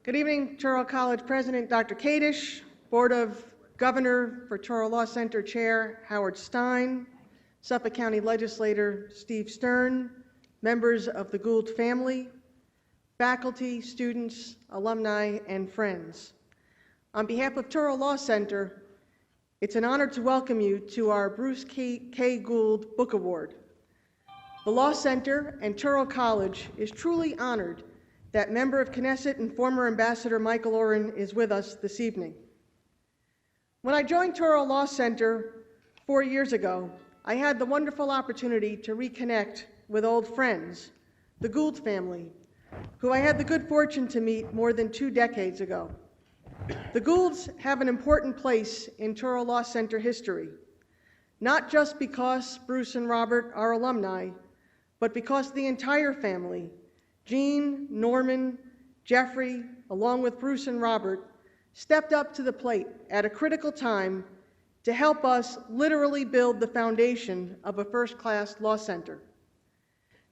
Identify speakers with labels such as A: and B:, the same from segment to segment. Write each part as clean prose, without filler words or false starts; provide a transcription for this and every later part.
A: Good evening, Touro College President Dr. Kadish, Board of Governor for Touro Law Center Chair Howard Stein, Suffolk County Legislator Steve Stern, members of the Gould family, faculty, students, alumni, and friends. On behalf of Touro Law Center, it's an honor to welcome you to our Bruce K. Gould Book Award. The Law Center and Touro College is truly honored that member of Knesset and former Ambassador Michael Oren is with us this evening. When I joined Touro Law Center 4 years ago, I had the wonderful opportunity to reconnect with old friends, the Gould family, who I had the good fortune to meet more than 2 decades ago. The Goulds have an important place in Touro Law Center history, not just because Bruce and Robert are alumni, but because the entire family, Jean, Norman, Jeffrey, along with Bruce and Robert, stepped up to the plate at a critical time to help us literally build the foundation of a first-class law center.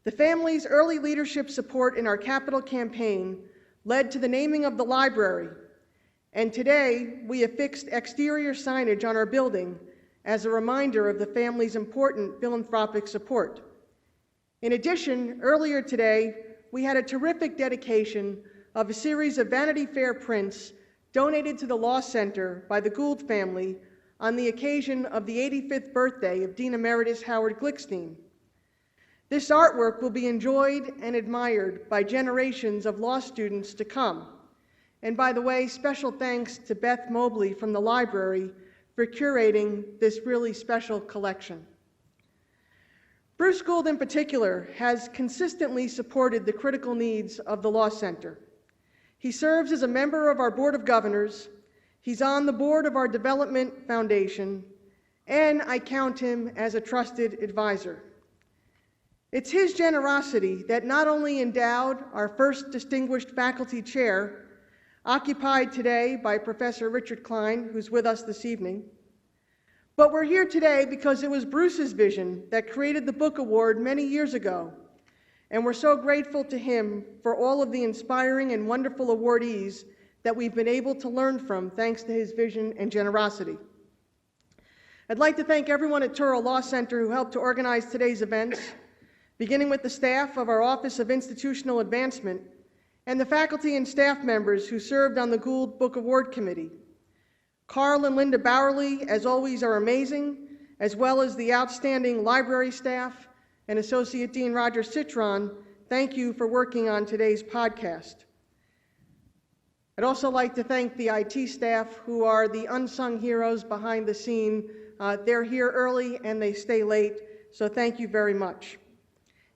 A: The family's early leadership support in our capital campaign led to the naming of the library, and today we affixed exterior signage on our building as a reminder of the family's important philanthropic support. In addition, earlier today, we had a terrific dedication of a series of Vanity Fair prints donated to the Law Center by the Gould family on the occasion of the 85th birthday of Dean Emeritus Howard Glickstein. This artwork will be enjoyed and admired by generations of law students to come. And by the way, special thanks to Beth Mobley from the library for curating this really special collection. Bruce Gould in particular has consistently supported the critical needs of the Law Center. He serves as a member of our Board of Governors, he's on the board of our Development Foundation, and I count him as a trusted advisor. It's his generosity that not only endowed our first distinguished faculty chair, occupied today by Professor Richard Klein, who's with us this evening, but we're here today because it was Bruce's vision that created the Book Award many years ago, and we're so grateful to him for all of the inspiring and wonderful awardees that we've been able to learn from thanks to his vision and generosity. I'd like to thank everyone at Touro Law Center who helped to organize today's events, beginning with the staff of our Office of Institutional Advancement and the faculty and staff members who served on the Gould Book Award Committee. Carl and Linda Bowerly, as always, are amazing, as well as the outstanding library staff and Associate Dean Roger Citron. Thank you for working on today's podcast. I'd also like to thank the IT staff who are the unsung heroes behind the scene. They're here early and they stay late, so thank you very much.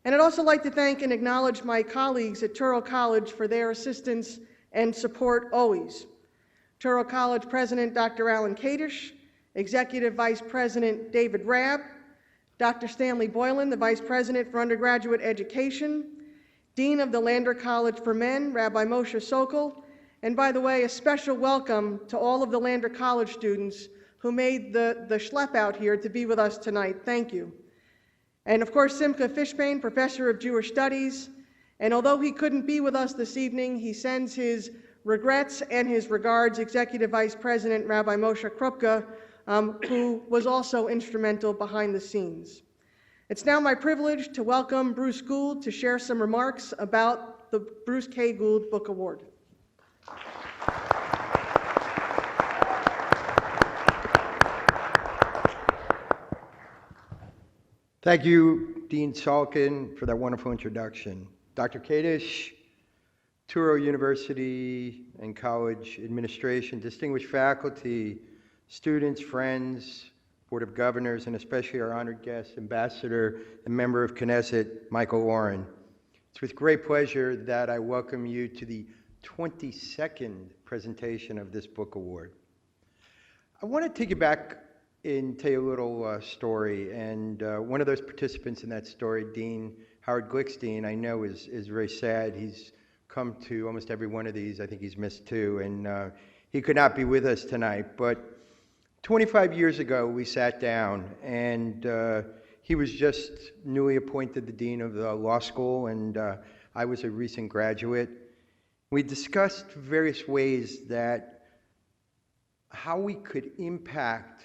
A: And I'd also like to thank and acknowledge my colleagues at Touro College for their assistance and support always. Touro College President Dr. Alan Kadish, Executive Vice President David Rabb, Dr. Stanley Boylan, the Vice President for Undergraduate Education, Dean of the Lander College for Men, Rabbi Moshe Sokol, and by the way, a special welcome to all of the Lander College students who made the schlep out here to be with us tonight. Thank you. And of course, Simcha Fishbane, Professor of Jewish Studies, and although he couldn't be with us this evening, he sends his regrets and his regards, Executive Vice President Rabbi Moshe Krupka, who was also instrumental behind the scenes. It's now my privilege to welcome Bruce Gould to share some remarks about the Bruce K. Gould Book Award.
B: Thank you, Dean Salkin, for that wonderful introduction. Dr. Kadish, Touro University and College Administration, distinguished faculty, students, friends, Board of Governors, and especially our honored guest, Ambassador and member of Knesset, Michael Oren. It's with great pleasure that I welcome you to the 22nd presentation of this Book Award. I want to take you back and tell you a little story, and one of those participants in that story, Dean Howard Glickstein, I know is very sad. He's come to almost every one of these. I think he's missed 2, and he could not be with us tonight. But 25 years ago, we sat down, and he was just newly appointed the dean of the law school, and I was a recent graduate. We discussed various ways that how we could impact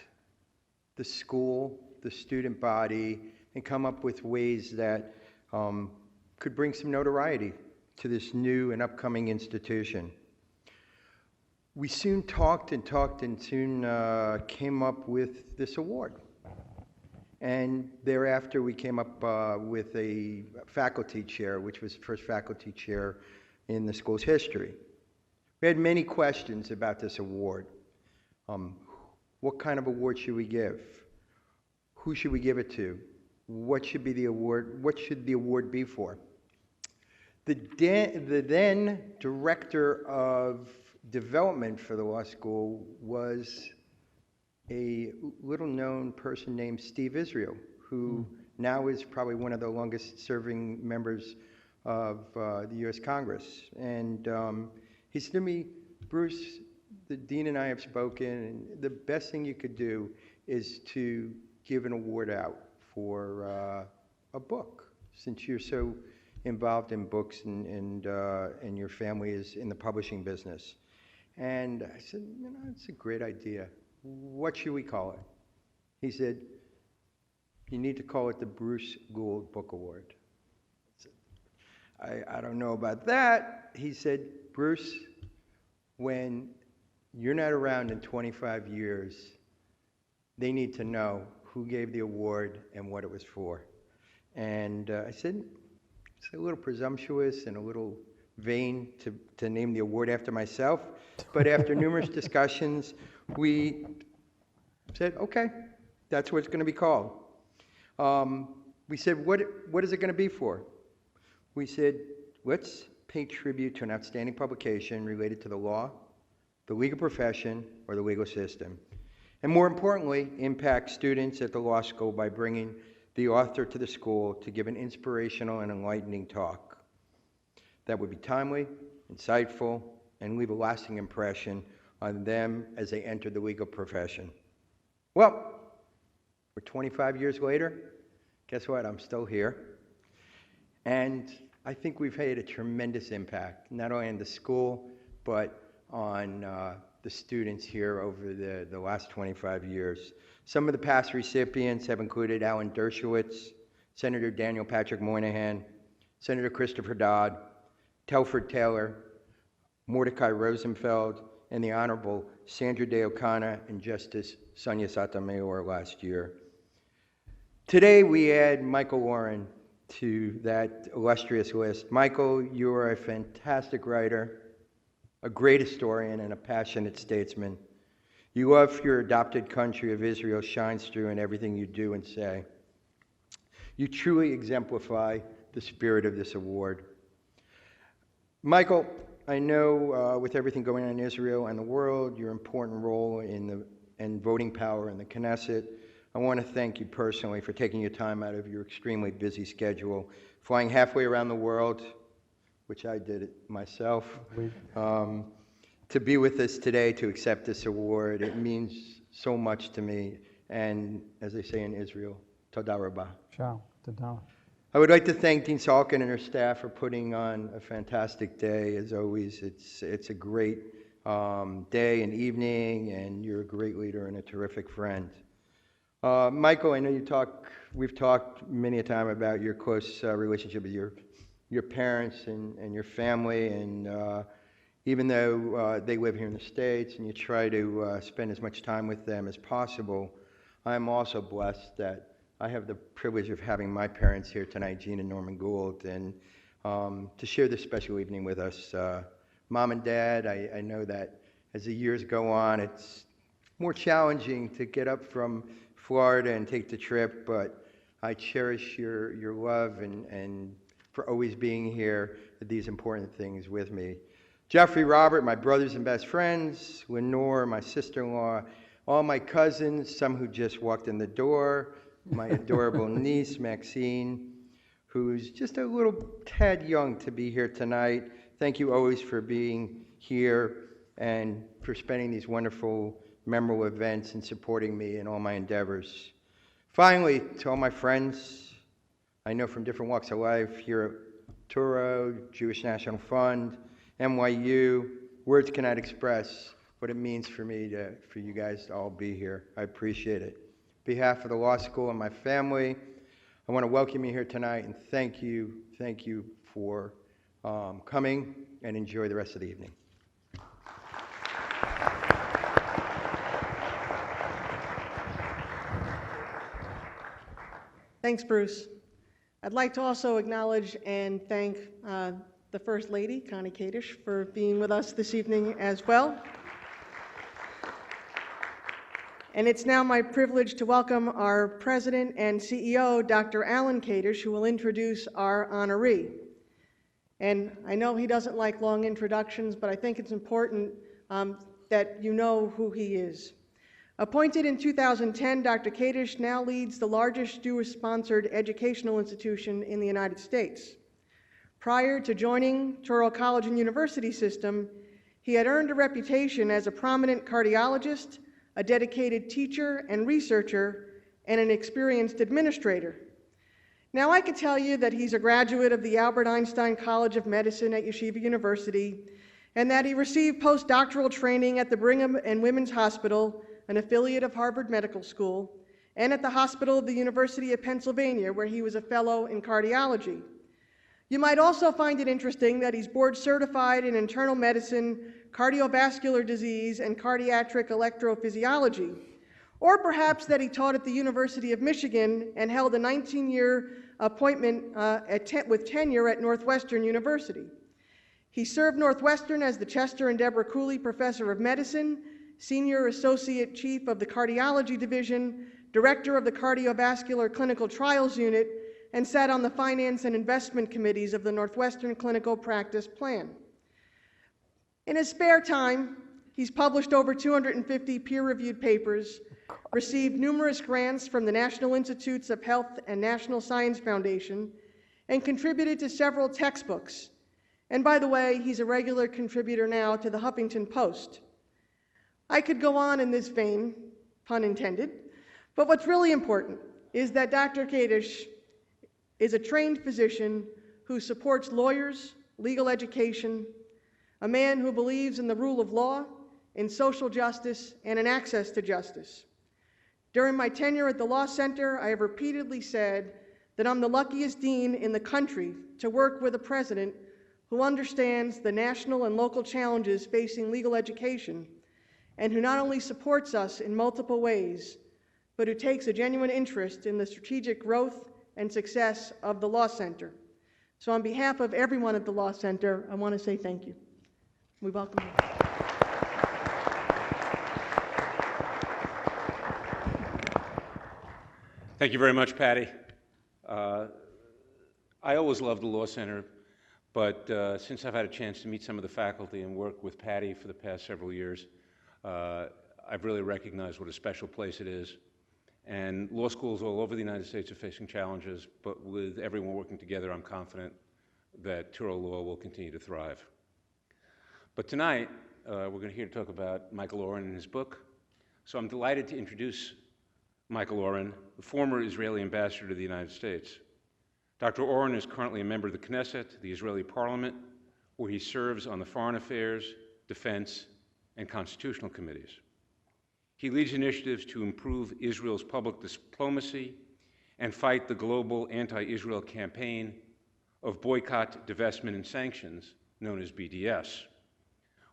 B: the school, the student body, and come up with ways that could bring some notoriety to this new and upcoming institution. We soon talked and soon came up with this award. And thereafter, we came up with a faculty chair, which was the first faculty chair in the school's history. We had many questions about this award. What kind of award should we give? Who should we give it to? What should be the award? What should the award be for? The then director of development for the law school was a little-known person named Steve Israel, who now is probably one of the longest-serving members of the U.S. Congress. And he said to me, Bruce, the dean and I have spoken, and the best thing you could do is to give an award out for a book, since you're so involved in books and your family is in the publishing business. And I said, it's a great idea. What should we call it? He said, you need to call it the Bruce Gould Book Award. I don't know about that. He said, Bruce, when you're not around in 25 years, they need to know who gave the award and what it was for. And I said, it's a little presumptuous and a little vain to name the award after myself. But after numerous discussions, we said, okay, that's what it's going to be called. We said, what is it going to be for? We said, let's pay tribute to an outstanding publication related to the law, the legal profession, or the legal system. And more importantly, impact students at the law school by bringing the author to the school to give an inspirational and enlightening talk that would be timely, insightful, and leave a lasting impression on them as they enter the legal profession. Well, we're 25 years later. Guess what? I'm still here. And I think we've had a tremendous impact, not only on the school, but on the students here over the last 25 years. Some of the past recipients have included Alan Dershowitz, Senator Daniel Patrick Moynihan, Senator Christopher Dodd, Telford Taylor, Mordecai Rosenfeld, and the Honorable Sandra Day O'Connor and Justice Sonia Sotomayor last year. Today we add Michael Oren to that illustrious list. Michael, you are a fantastic writer, a great historian, and a passionate statesman. Your love for your adopted country of Israel shines through in everything you do and say. You truly exemplify the spirit of this award. Michael, I know with everything going on in Israel and the world, your important role in voting power in the Knesset, I want to thank you personally for taking your time out of your extremely busy schedule, flying halfway around the world, which I did it myself, to be with us today to accept this award. It means so much to me. And as they say in Israel, toda rabah.
C: Ciao, toda.
B: I would like to thank Dean Salkin and her staff for putting on a fantastic day. As always, it's a great day and evening, and you're a great leader and a terrific friend. Michael, I know we've talked many a time about your close relationship with your parents and your family, and even though they live here in the States and you try to spend as much time with them as possible, I'm also blessed that I have the privilege of having my parents here tonight, Jean and Norman Gould, and to share this special evening with us. Mom and Dad, I know that as the years go on, it's more challenging to get up from Florida and take the trip, but I cherish your love and for always being here at these important things with me. Jeffrey, Robert, my brothers and best friends, Lenore, my sister-in-law, all my cousins, some who just walked in the door, my adorable niece, Maxine, who's just a little tad young to be here tonight. Thank you always for being here and for spending these wonderful, memorable events and supporting me in all my endeavors. Finally, to all my friends, I know from different walks of life here at Touro, Jewish National Fund, NYU. Words cannot express what it means for me for you guys to all be here. I appreciate it. On behalf of the law school and my family, I want to welcome you here tonight and thank you for coming, and enjoy the rest of the evening.
A: Thanks, Bruce. I'd like to also acknowledge and thank the First Lady, Connie Kadish, for being with us this evening as well. And it's now my privilege to welcome our President and CEO, Dr. Alan Kadish, who will introduce our honoree. And I know he doesn't like long introductions, but I think it's important that you know who he is. Appointed in 2010, Dr. Kadish now leads the largest Jewish-sponsored educational institution in the United States. Prior to joining Touro College and University System, he had earned a reputation as a prominent cardiologist, a dedicated teacher and researcher, and an experienced administrator. Now, I can tell you that he's a graduate of the Albert Einstein College of Medicine at Yeshiva University, and that he received postdoctoral training at the Brigham and Women's Hospital, an affiliate of Harvard Medical School, and at the Hospital of the University of Pennsylvania, where he was a fellow in cardiology. You might also find it interesting that he's board certified in internal medicine, cardiovascular disease, and cardiac electrophysiology. Or perhaps that he taught at the University of Michigan and held a 19-year appointment with tenure at Northwestern University. He served Northwestern as the Chester and Deborah Cooley Professor of Medicine, Senior Associate Chief of the Cardiology Division, Director of the Cardiovascular Clinical Trials Unit, and sat on the Finance and Investment Committees of the Northwestern Clinical Practice Plan. In his spare time, he's published over 250 peer-reviewed papers, received numerous grants from the National Institutes of Health and National Science Foundation, and contributed to several textbooks. And by the way, he's a regular contributor now to the Huffington Post. I could go on in this vein, pun intended, but what's really important is that Dr. Kadish is a trained physician who supports lawyers, legal education, a man who believes in the rule of law, in social justice, and in access to justice. During my tenure at the Law Center, I have repeatedly said that I'm the luckiest dean in the country to work with a president who understands the national and local challenges facing legal education, and who not only supports us in multiple ways, but who takes a genuine interest in the strategic growth and success of the Law Center. So on behalf of everyone at the Law Center, I want to say thank you. We welcome you.
C: Thank you very much, Patty. I always loved the Law Center, but since I've had a chance to meet some of the faculty and work with Patty for the past several years, I've really recognized what a special place it is. And law schools all over the United States are facing challenges, but with everyone working together, I'm confident that Touro Law will continue to thrive. But tonight, we're going to hear talk about Michael Oren and his book. So I'm delighted to introduce Michael Oren, the former Israeli ambassador to the United States. Dr. Oren is currently a member of the Knesset, the Israeli parliament, where he serves on the Foreign Affairs, Defense, and Constitutional Committees. He leads initiatives to improve Israel's public diplomacy and fight the global anti-Israel campaign of boycott, divestment, and sanctions, known as BDS.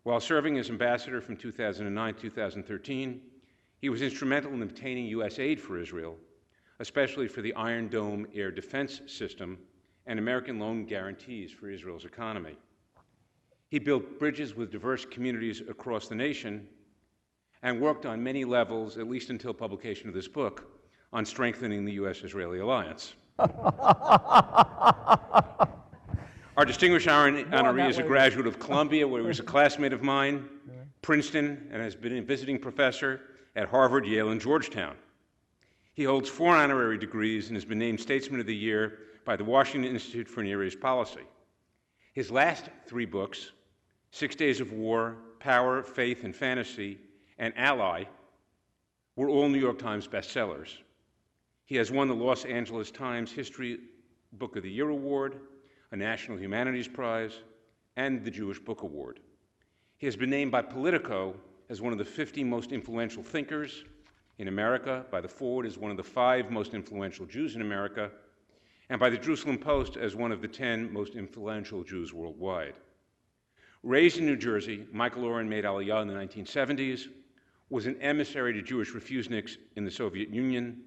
C: While serving as ambassador from 2009 to 2013, he was instrumental in obtaining U.S. aid for Israel, especially for the Iron Dome air defense system and American loan guarantees for Israel's economy. He built bridges with diverse communities across the nation and worked on many levels, at least until publication of this book, on strengthening the U.S.-Israeli alliance. Our distinguished honoree is a graduate of Columbia, where he was a classmate of mine, Princeton, and has been a visiting professor at Harvard, Yale, and Georgetown. He holds 4 honorary degrees and has been named Statesman of the Year by the Washington Institute for Near East Policy. His last 3 books, 6 Days of War, Power, Faith, and Fantasy, and Ally, were all New York Times bestsellers. He has won the Los Angeles Times History Book of the Year Award, a National Humanities Prize, and the Jewish Book Award. He has been named by Politico as one of the 50 most influential thinkers in America, by the Forward as one of the 5 most influential Jews in America, and by the Jerusalem Post as one of the 10 most influential Jews worldwide. Raised in New Jersey, Michael Oren made Aliyah in the 1970s, was an emissary to Jewish refuseniks in the Soviet Union,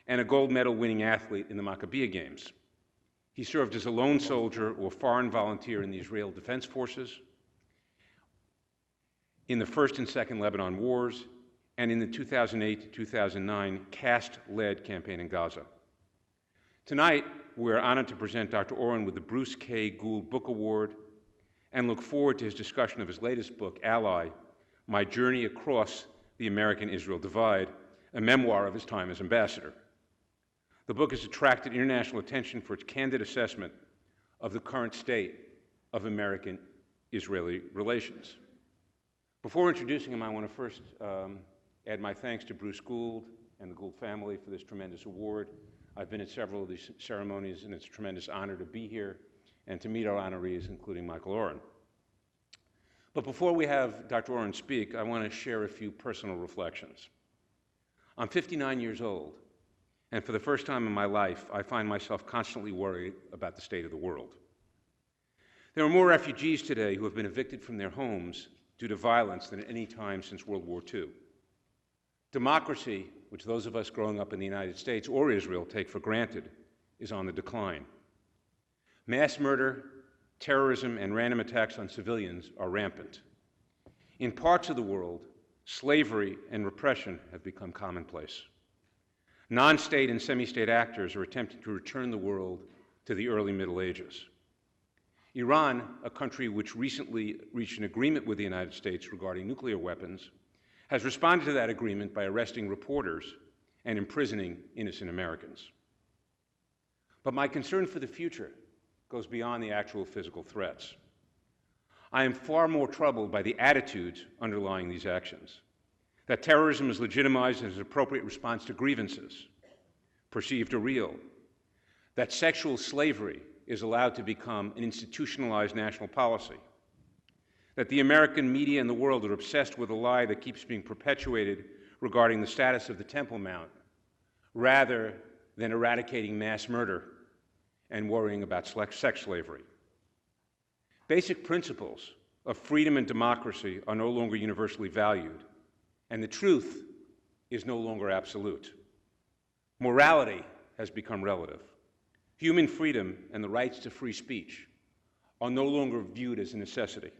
C: and a gold medal winning athlete in the Maccabiah Games. He served as a lone soldier or foreign volunteer in the Israel Defense Forces, in the First and Second Lebanon Wars, and in the 2008 to 2009 caste-led campaign in Gaza. Tonight, we're honored to present Dr. Oren with the Bruce K. Gould Book Award and look forward to his discussion of his latest book, Ally, My Journey Across the American-Israel Divide, a memoir of his time as ambassador. The book has attracted international attention for its candid assessment of the current state of American-Israeli relations. Before introducing him, I want to first add my thanks to Bruce Gould and the Gould family for this tremendous award. I've been at several of these ceremonies, and it's a tremendous honor to be here and to meet our honorees, including Michael Oren. But before we have Dr. Oren speak, I want to share a few personal reflections. I'm 59 years old, and for the first time in my life, I find myself constantly worried about the state of the world. There are more refugees today who have been evicted from their homes due to violence than at any time since World War II. Democracy, which those of us growing up in the United States or Israel take for granted, is on the decline. Mass murder, terrorism, and random attacks on civilians are rampant. In parts of the world, slavery and repression have become commonplace. Non-state and semi-state actors are attempting to return the world to the early Middle Ages. Iran, a country which recently reached an agreement with the United States regarding nuclear weapons, has responded to that agreement by arresting reporters and imprisoning innocent Americans. But my concern for the future goes beyond the actual physical threats. I am far more troubled by the attitudes underlying these actions. That terrorism is legitimized as an appropriate response to grievances, perceived or real. That sexual slavery is allowed to become an institutionalized national policy. That the American media and the world are obsessed with a lie that keeps being perpetuated regarding the status of the Temple Mount, rather than eradicating mass murder and worrying about sex slavery. Basic principles of freedom and democracy are no longer universally valued, and the truth is no longer absolute. Morality has become relative. Human freedom and the rights to free speech are no longer viewed as a necessity.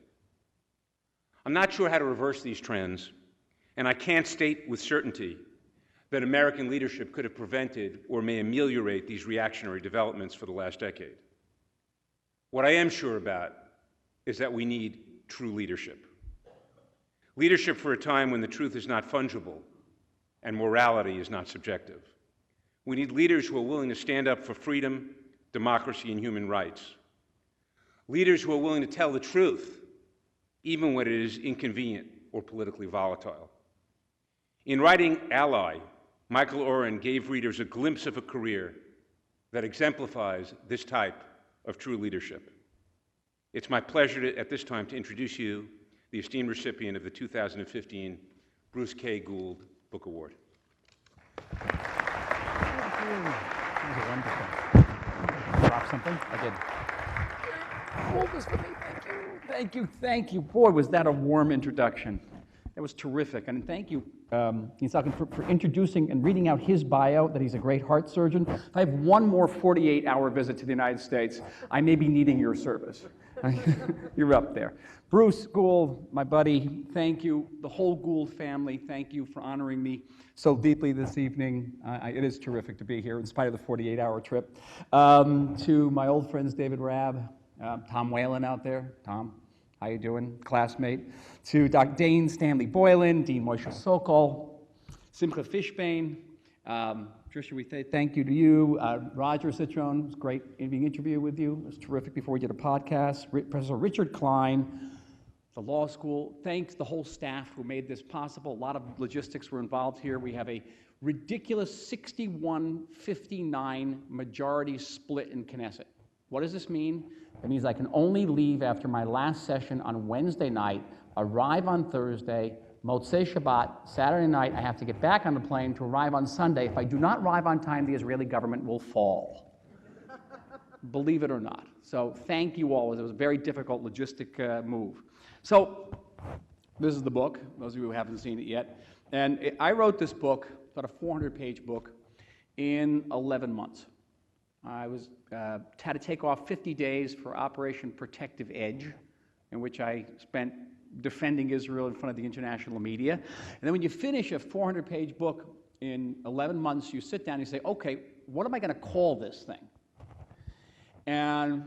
C: I'm not sure how to reverse these trends, and I can't state with certainty that American leadership could have prevented or may ameliorate these reactionary developments for the last decade. What I am sure about is that we need true leadership. Leadership for a time when the truth is not fungible and morality is not subjective. We need leaders who are willing to stand up for freedom, democracy, and human rights. Leaders who are willing to tell the truth, even when it is inconvenient or politically volatile. In writing Ally, Michael Oren gave readers a glimpse of a career that exemplifies this type of true leadership. It's my pleasure at this time to introduce you the esteemed recipient of the 2015 Bruce K. Gould Book Award.
D: That was wonderful. Drop something? I did. Hold this for me. Thank you. Thank you. Thank you. Boy, was that a warm introduction. That was terrific. And thank you, Dean Salkin, for introducing and reading out his bio, that he's a great heart surgeon. If I have one more 48-hour visit to the United States, I may be needing your service. You're up there. Bruce Gould, my buddy, thank you. The whole Gould family, thank you for honoring me so deeply this evening. It is terrific to be here in spite of the 48-hour trip. To my old friends, David Rabb, Tom Whalen out there. Tom, how you doing? Classmate. To Dr. Dane Stanley Boylan, Dean Moshe Sokol, Simcha Fishbane, Trisha, we say thank you to you. Roger Citron, it was great being interviewed with you. It was terrific before we did a podcast. Professor Richard Klein, the law school. Thanks the whole staff who made this possible. A lot of logistics were involved here. We have a ridiculous 61-59 majority split in Knesset. What does this mean? It means I can only leave after my last session on Wednesday night, arrive on Thursday, Motzei Shabbat, Saturday night, I have to get back on the plane to arrive on Sunday. If I do not arrive on time, the Israeli government will fall. Believe it or not. So thank you all. It was a very difficult logistic move. So this is the book, those of you who haven't seen it yet. And I wrote this book, about a 400-page book, in 11 months. I had to take off 50 days for Operation Protective Edge, in which I spent defending Israel in front of the international media. And then when you finish a 400-page book in 11 months, you sit down and you say, okay, what am I going to call this thing? And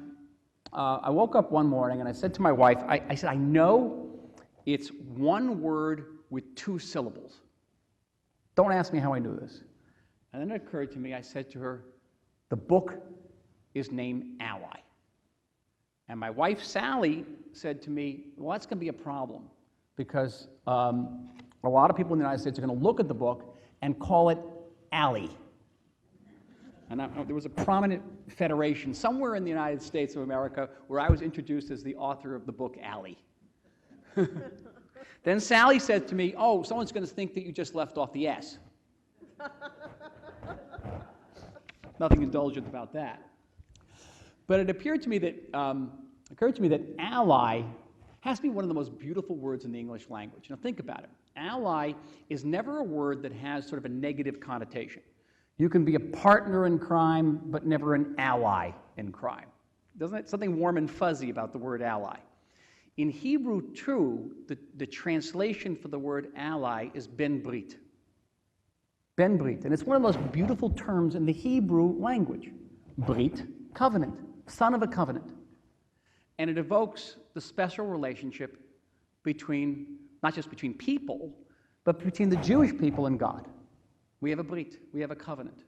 D: I woke up one morning and I said to my wife, I said, I know it's one word with 2 syllables. Don't ask me how I knew this. And then it occurred to me, I said to her, the book is named Ally. And my wife, Sally, said to me, well, that's going to be a problem because a lot of people in the United States are going to look at the book and call it Ally. And there was a prominent federation somewhere in the United States of America where I was introduced as the author of the book Ally. Then Sally said to me, oh, someone's going to think that you just left off the S. Nothing indulgent about that. But it occurred to me that ally has to be one of the most beautiful words in the English language. Now think about it. Ally is never a word that has sort of a negative connotation. You can be a partner in crime, but never an ally in crime. Doesn't it? Something warm and fuzzy about the word ally. In Hebrew, too, the translation for the word ally is ben brit. Ben brit. And it's one of the most beautiful terms in the Hebrew language. Brit, covenant, son of a covenant. And it evokes the special relationship between, not just between people, but between the Jewish people and God. We have a brit, we have a covenant.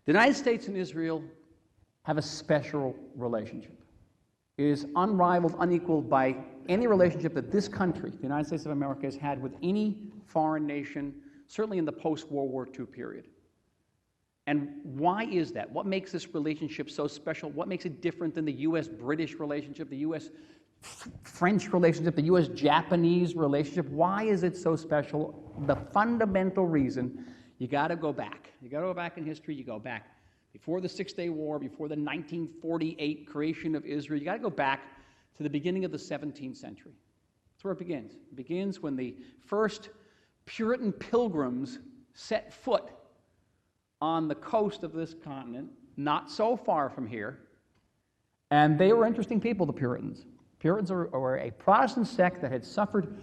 D: The United States and Israel have a special relationship. It is unrivaled, unequaled by any relationship that this country, the United States of America, has had with any foreign nation, certainly in the post-World War II period. And why is that? What makes this relationship so special? What makes it different than the U.S.-British relationship, the U.S.-French relationship, the U.S.-Japanese relationship? Why is it so special? The fundamental reason, you got to go back. You got to go back in history. You go back before the Six-Day War, before the 1948 creation of Israel. You got to go back to the beginning of the 17th century. That's where it begins. It begins when the first Puritan pilgrims set foot on the coast of this continent, not so far from here. And they were interesting people, the Puritans. Puritans were a Protestant sect that had suffered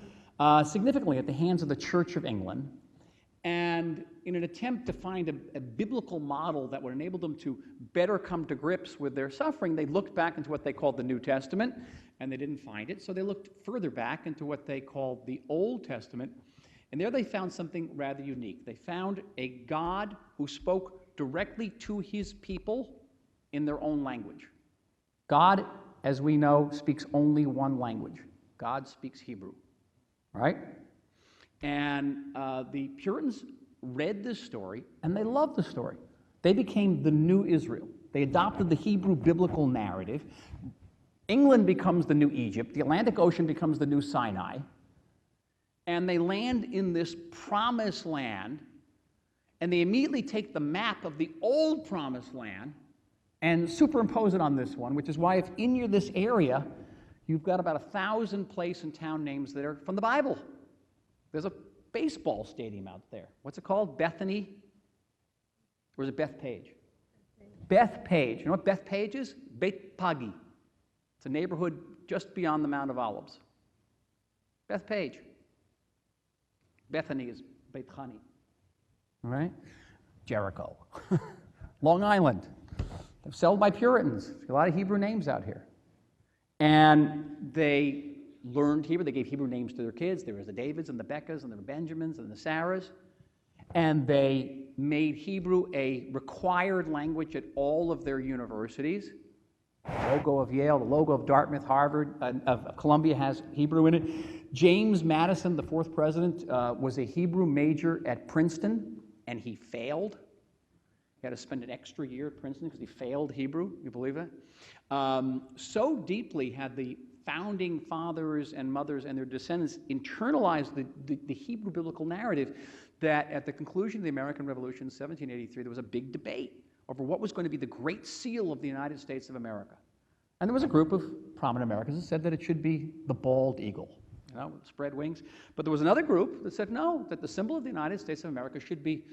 D: significantly at the hands of the Church of England. And in an attempt to find a biblical model that would enable them to better come to grips with their suffering, they looked back into what they called the New Testament, and they didn't find it. So they looked further back into what they called the Old Testament. And there they found something rather unique. They found a God who spoke directly to his people in their own language. God, as we know, speaks only one language. God speaks Hebrew, right? And the Puritans read this story, and they loved the story. They became the new Israel. They adopted the Hebrew biblical narrative. England becomes the new Egypt. The Atlantic Ocean becomes the new Sinai. And they land in this promised land, and they immediately take the map of the old promised land and superimpose it on this one, which is why if in this area, you've got about 1,000 place and town names that are from the Bible. There's a baseball stadium out there. What's it called? Bethany? Or is it Bethpage? Bethpage. You know what Bethpage is? Beit Pagi. It's a neighborhood just beyond the Mount of Olives. Bethpage. Bethany is Beit Chani. All right? Jericho. Long Island. They're settled by Puritans. There's a lot of Hebrew names out here. And they learned Hebrew. They gave Hebrew names to their kids. There was the Davids and the Beccas and the Benjamins and the Sarahs. And they made Hebrew a required language at all of their universities. The logo of Yale, the logo of Dartmouth, Harvard, of Columbia has Hebrew in it. James Madison, the fourth president, was a Hebrew major at Princeton, and he failed. He had to spend an extra year at Princeton because he failed Hebrew. You believe it? So deeply had the founding fathers and mothers and their descendants internalized the Hebrew biblical narrative that at the conclusion of the American Revolution in 1783, there was a big debate over what was going to be the Great Seal of the United States of America. And there was a group of prominent Americans that said that it should be the bald eagle, with spread wings. But there was another group that said no, that the symbol of the United States of America should be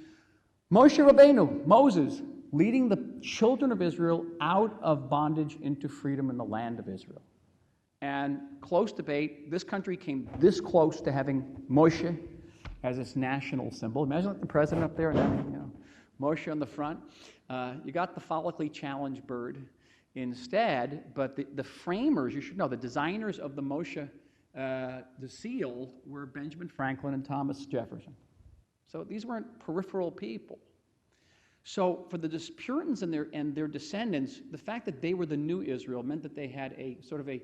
D: Moshe Rabbeinu, Moses, leading the children of Israel out of bondage into freedom in the land of Israel. And close debate, this country came this close to having Moshe as its national symbol. Imagine the president up there and having, Moshe on the front. You got the follically challenged bird instead, but the framers, you should know, the designers of the Moshe, the seal, were Benjamin Franklin and Thomas Jefferson. So these weren't peripheral people. So for the Puritans and their descendants, the fact that they were the new Israel meant that they had a sort of a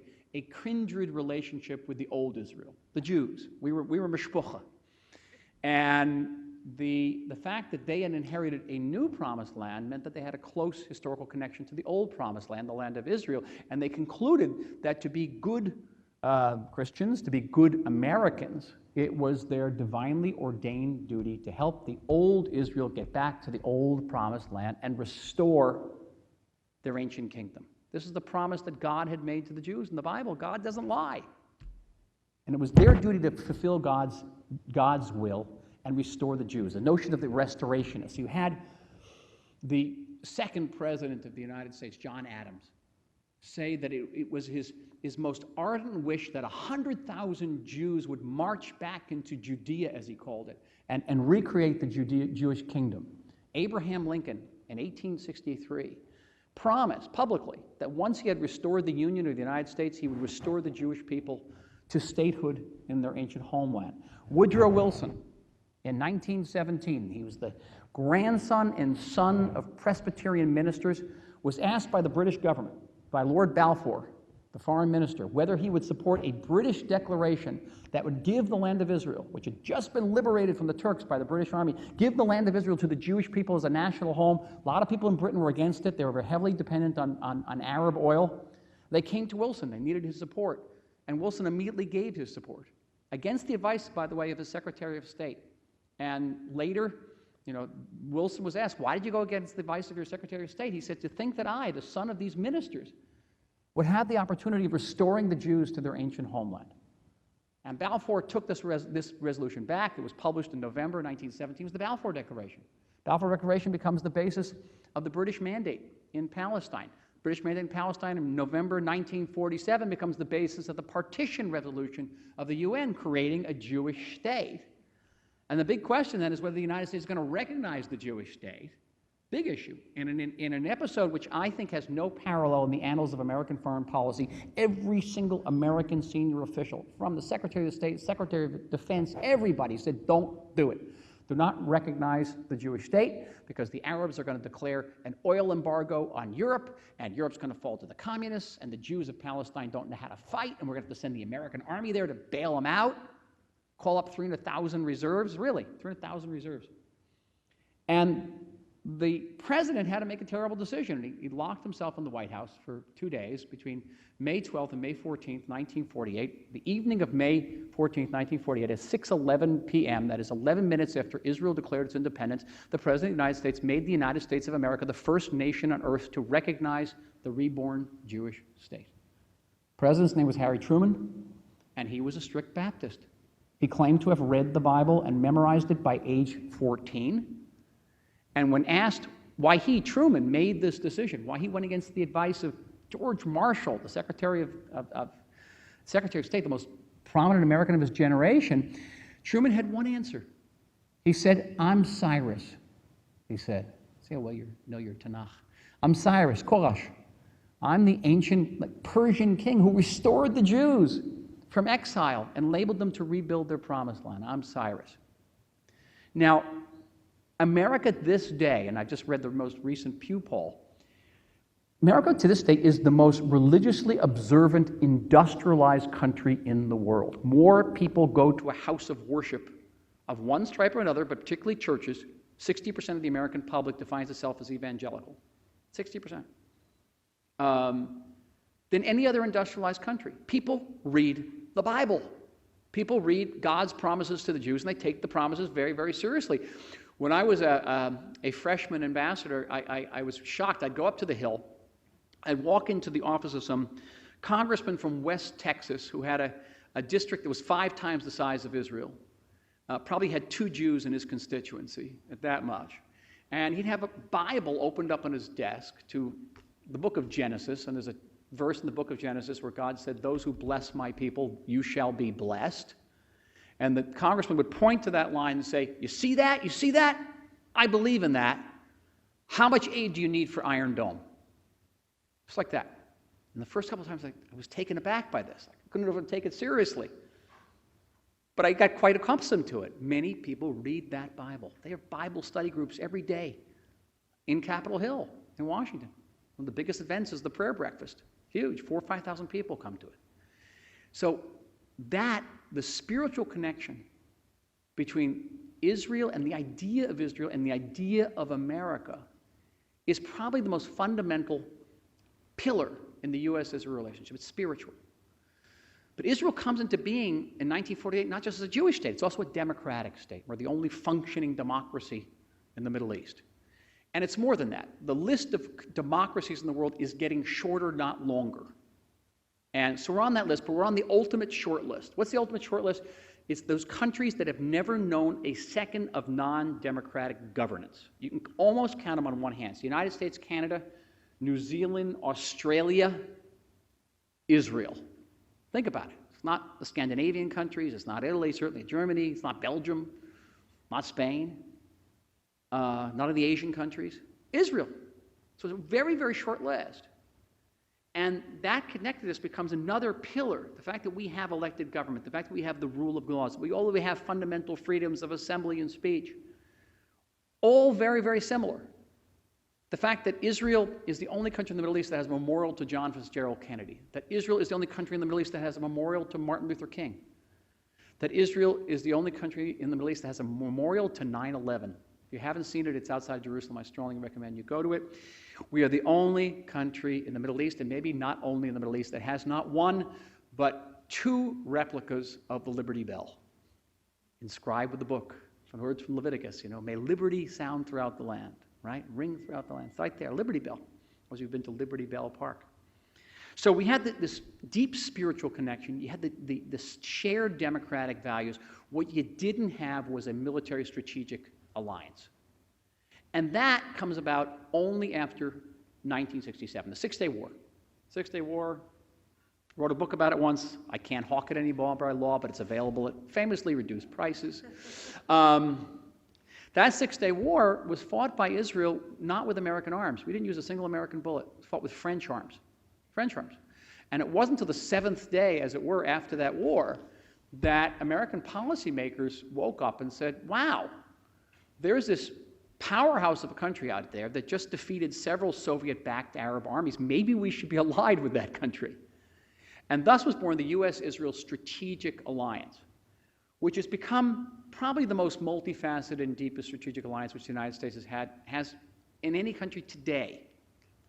D: kindred relationship with the old Israel, the Jews. We were mishpucha. And the fact that they had inherited a new promised land meant that they had a close historical connection to the old promised land, the land of Israel. And they concluded that to be good Christians, to be good Americans, it was their divinely ordained duty to help the old Israel get back to the old promised land and restore their ancient kingdom. This is the promise that God had made to the Jews in the Bible. God doesn't lie. And it was their duty to fulfill God's will and restore the Jews. The notion of the restorationists. You had the second president of the United States, John Adams, say that it was his most ardent wish that 100,000 Jews would march back into Judea, as he called it, and recreate the Jewish kingdom. Abraham Lincoln, in 1863, promised publicly that once he had restored the Union of the United States, he would restore the Jewish people to statehood in their ancient homeland. Woodrow Wilson, in 1917, he was the grandson and son of Presbyterian ministers, was asked by the British government, by Lord Balfour, the foreign minister, whether he would support a British declaration that would give the land of Israel, which had just been liberated from the Turks by the British Army, give the land of Israel to the Jewish people as a national home. A lot of people in Britain were against it. They were heavily dependent on Arab oil. They came to Wilson. They needed his support. And Wilson immediately gave his support, against the advice, by the way, of his Secretary of State. And later, Wilson was asked, why did you go against the advice of your Secretary of State? He said, to think that I, the son of these ministers, would have the opportunity of restoring the Jews to their ancient homeland. And Balfour took this resolution back. It was published in November 1917. It was the Balfour Declaration. Balfour Declaration becomes the basis of the British mandate in Palestine. British mandate in Palestine in November 1947 becomes the basis of the partition resolution of the UN, creating a Jewish state. And the big question then is whether the United States is going to recognize the Jewish state. Big issue. In an episode which I think has no parallel in the annals of American foreign policy, every single American senior official, from the Secretary of State, Secretary of Defense, everybody said, don't do it. Do not recognize the Jewish state, because the Arabs are going to declare an oil embargo on Europe, and Europe's going to fall to the communists, and the Jews of Palestine don't know how to fight, and we're going to have to send the American army there to bail them out, call up 300,000 reserves, really, 300,000 reserves. And the president had to make a terrible decision. He locked himself in the White House for 2 days between May 12th and May 14th, 1948. The evening of May 14th, 1948, at 6:11 p.m., that is 11 minutes after Israel declared its independence, the President of the United States made the United States of America the first nation on earth to recognize the reborn Jewish state. The president's name was Harry Truman, and he was a strict Baptist. He claimed to have read the Bible and memorized it by age 14. And when asked why he, Truman, made this decision, why he went against the advice of George Marshall, the Secretary of State, the most prominent American of his generation, Truman had one answer. He said, I'm Cyrus, he said. Say, well, you know your Tanakh. I'm Cyrus, Korash. I'm the ancient Persian king who restored the Jews from exile and labeled them to rebuild their promised land. I'm Cyrus. Now, America this day, and I just read the most recent Pew poll, America to this day is the most religiously observant, industrialized country in the world. More people go to a house of worship of one stripe or another, but particularly churches, 60% of the American public defines itself as evangelical. 60%. Than any other industrialized country. People read the Bible. People read God's promises to the Jews, and they take the promises very, very seriously. When I was a freshman ambassador, I was shocked. I'd go up to the Hill. I'd walk into the office of some congressman from West Texas who had a district that was 5 times the size of Israel. Probably had 2 Jews in his constituency, at that much. And he'd have a Bible opened up on his desk to the book of Genesis, and there's a verse in the book of Genesis where God said, "Those who bless my people, you shall be blessed." And the congressman would point to that line and say, "You see that? You see that? I believe in that. How much aid do you need for Iron Dome?" Just like that. And the first couple of times I was taken aback by this. I couldn't even take it seriously. But I got quite accustomed to it. Many people read that Bible. They have Bible study groups every day in Capitol Hill in Washington. One of the biggest events is the prayer breakfast. Huge. 4,000 or 5,000 people come to it. So the spiritual connection between Israel and the idea of Israel and the idea of America is probably the most fundamental pillar in the U.S.-Israel relationship. It's spiritual. But Israel comes into being in 1948 not just as a Jewish state, it's also a democratic state. We're the only functioning democracy in the Middle East. And it's more than that. The list of democracies in the world is getting shorter, not longer. And so we're on that list, but we're on the ultimate short list. What's the ultimate short list? It's those countries that have never known a second of non-democratic governance. You can almost count them on one hand. It's the United States, Canada, New Zealand, Australia, Israel. Think about it. It's not the Scandinavian countries. It's not Italy, certainly Germany. It's not Belgium, not Spain. None of the Asian countries. Israel. So it's a very, very short list. And that connectedness becomes another pillar. The fact that we have elected government, the fact that we have the rule of law, we have fundamental freedoms of assembly and speech. All very, very similar. The fact that Israel is the only country in the Middle East that has a memorial to John Fitzgerald Kennedy. That Israel is the only country in the Middle East that has a memorial to Martin Luther King. That Israel is the only country in the Middle East that has a memorial to 9/11. If you haven't seen it, it's outside Jerusalem. I strongly recommend you go to it. We are the only country in the Middle East, and maybe not only in the Middle East, that has not one, but 2 replicas of the Liberty Bell, inscribed with the book, from words from Leviticus, may liberty sound throughout the land, right? Ring throughout the land. It's right there, Liberty Bell, as you've been to Liberty Bell Park. So we had this deep spiritual connection. You had the shared democratic values. What you didn't have was a military strategic alliance. And that comes about only after 1967, the Six-Day War. Six-Day War, wrote a book about it once. I can't hawk it anymore by law, but it's available at famously reduced prices. That Six-Day War was fought by Israel not with American arms. We didn't use a single American bullet. It was fought with French arms. French arms. And it wasn't until the 7th day, as it were, after that war, that American policymakers woke up and said, wow, there's this powerhouse of a country out there that just defeated several Soviet-backed Arab armies. Maybe we should be allied with that country. And thus was born the U.S.-Israel Strategic Alliance, which has become probably the most multifaceted and deepest strategic alliance which the United States has in any country today.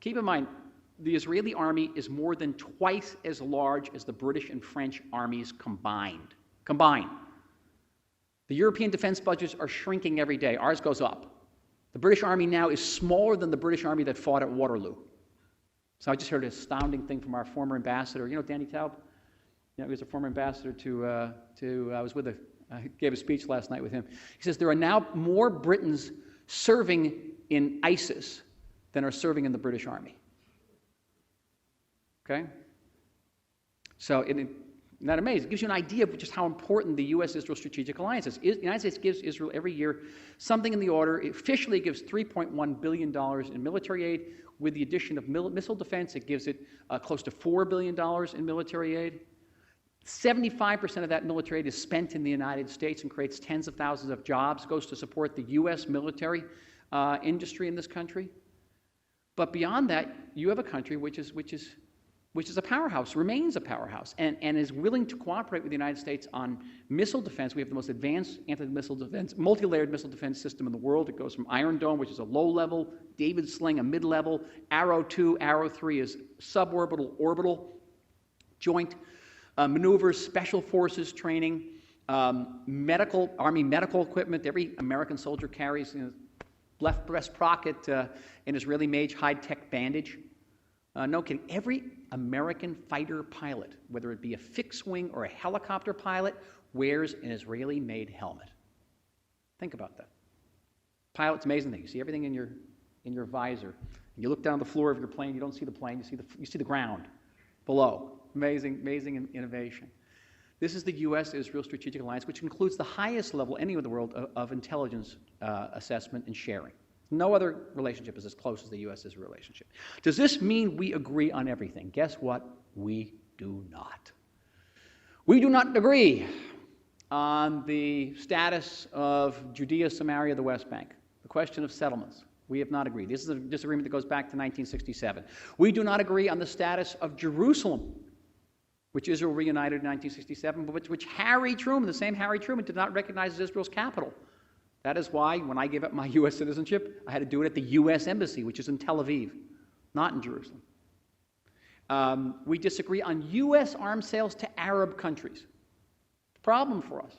D: Keep in mind, the Israeli army is more than twice as large as the British and French armies combined. The European defense budgets are shrinking every day. Ours goes up. The British Army now is smaller than the British Army that fought at Waterloo. So I just heard an astounding thing from our former ambassador. Danny Taub? He was a former ambassador I was with I gave a speech last night with him. He says there are now more Britons serving in ISIS than are serving in the British Army. Okay? So isn't that amazing? It gives you an idea of just how important the U.S.-Israel Strategic Alliance is. The United States gives Israel every year something in the order, it officially gives $3.1 billion in military aid. With the addition of missile defense, it gives it close to $4 billion in military aid. 75% of that military aid is spent in the United States and creates tens of thousands of jobs, goes to support the U.S. military industry in this country. But beyond that, you have a country which is which is a powerhouse, remains a powerhouse, and is willing to cooperate with the United States on missile defense. We have the most advanced anti-missile defense, multi-layered missile defense system in the world. It goes from Iron Dome, which is a low-level, David Sling, a mid-level, Arrow 2, Arrow 3 is suborbital, orbital, joint maneuvers, special forces training, Army medical equipment. Every American soldier carries in his left breast pocket an Israeli-made high-tech bandage. No kidding. Every American fighter pilot, whether it be a fixed-wing or a helicopter pilot, wears an Israeli-made helmet. Think about that. Pilot's amazing thing. You see everything in your visor. You look down the floor of your plane. You don't see the plane. You see the ground below. Amazing innovation. This is the U.S.-Israel Strategic Alliance, which includes the highest level any of the world of intelligence assessment and sharing. No other relationship is as close as the U.S.-Israel relationship. Does this mean we agree on everything? Guess what? We do not. We do not agree on the status of Judea, Samaria, the West Bank, the question of settlements. We have not agreed. This is a disagreement that goes back to 1967. We do not agree on the status of Jerusalem, which Israel reunited in 1967, but which Harry Truman, the same Harry Truman, did not recognize as Israel's capital. That is why, when I gave up my U.S. citizenship, I had to do it at the U.S. Embassy, which is in Tel Aviv, not in Jerusalem. We disagree on U.S. arms sales to Arab countries. Problem for us.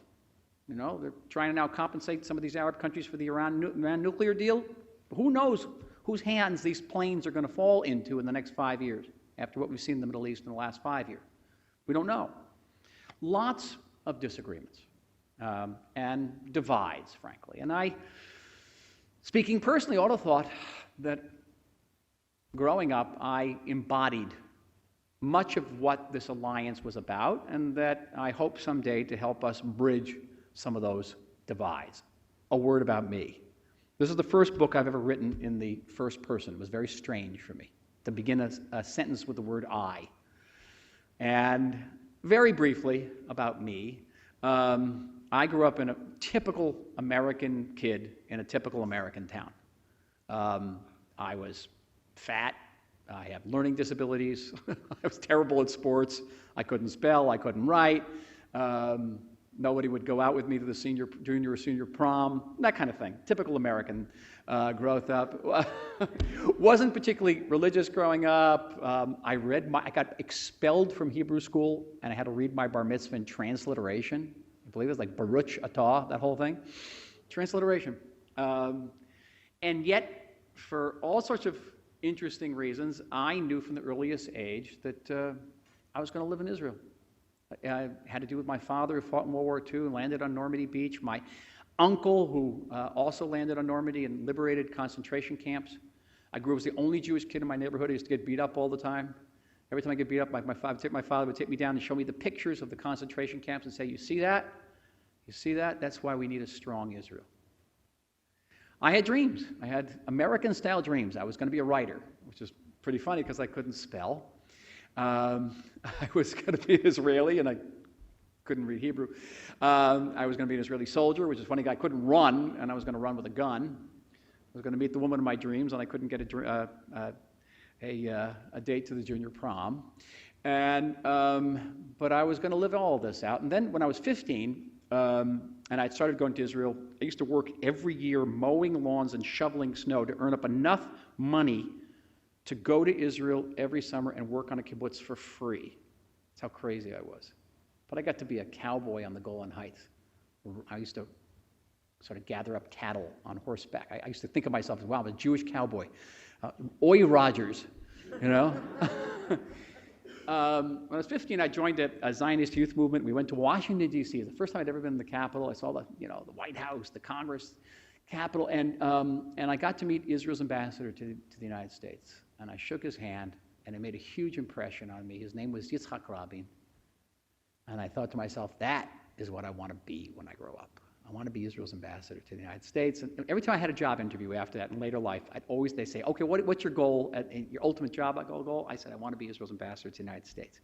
D: You know, they're trying to now compensate some of these Arab countries for the Iran nuclear deal. Who knows whose hands these planes are going to fall into in the next 5 years, after what we've seen in the Middle East in the last 5 years. We don't know. Lots of disagreements. And divides, frankly. And I, speaking personally, ought to have thought that growing up, I embodied much of what this alliance was about, and that I hope someday to help us bridge some of those divides. A word about me. This is the first book I've ever written in the first person. It was very strange for me to begin a sentence with the word I. And very briefly about me, I grew up in a typical American kid in a typical American town. I was fat. I have learning disabilities. I was terrible at sports. I couldn't spell. I couldn't write. Nobody would go out with me to the junior or senior prom, that kind of thing. Typical American growth up. Wasn't particularly religious growing up. I got expelled from Hebrew school, and I had to read my bar mitzvah in transliteration. I believe it was like Baruch Atah, that whole thing. Transliteration. And yet, for all sorts of interesting reasons, I knew from the earliest age that I was going to live in Israel. It had to do with my father, who fought in World War II and landed on Normandy Beach. My uncle, who also landed on Normandy and liberated concentration camps. I grew up as the only Jewish kid in my neighborhood. I used to get beat up all the time. Every time I get beat up, my father would take me down and show me the pictures of the concentration camps and say, "You see that? You see that? That's why we need a strong Israel." I had dreams. I had American-style dreams. I was going to be a writer, which is pretty funny because I couldn't spell. I was going to be an Israeli, and I couldn't read Hebrew. I was going to be an Israeli soldier, which is funny. I couldn't run, and I was going to run with a gun. I was going to meet the woman of my dreams, and I couldn't get a date to the junior prom. And but I was going to live all this out. And then when I was 15, and I started going to Israel, I used to work every year mowing lawns and shoveling snow to earn up enough money to go to Israel every summer and work on a kibbutz for free. That's how crazy I was. But I got to be a cowboy on the Golan Heights. I used to sort of gather up cattle on horseback. I used to think of myself as, wow, I'm a Jewish cowboy. Oi Rogers, you know? When I was 15, I joined a Zionist youth movement. We went to Washington, D.C. It's the first time I'd ever been in the Capitol. I saw the White House, the Congress, Capitol, and I got to meet Israel's ambassador to the United States. And I shook his hand, and it made a huge impression on me. His name was Yitzhak Rabin. And I thought to myself, that is what I want to be when I grow up. I want to be Israel's ambassador to the United States. And every time I had a job interview after that in later life, they say, okay, what's your goal, your ultimate job goal? I said, I want to be Israel's ambassador to the United States.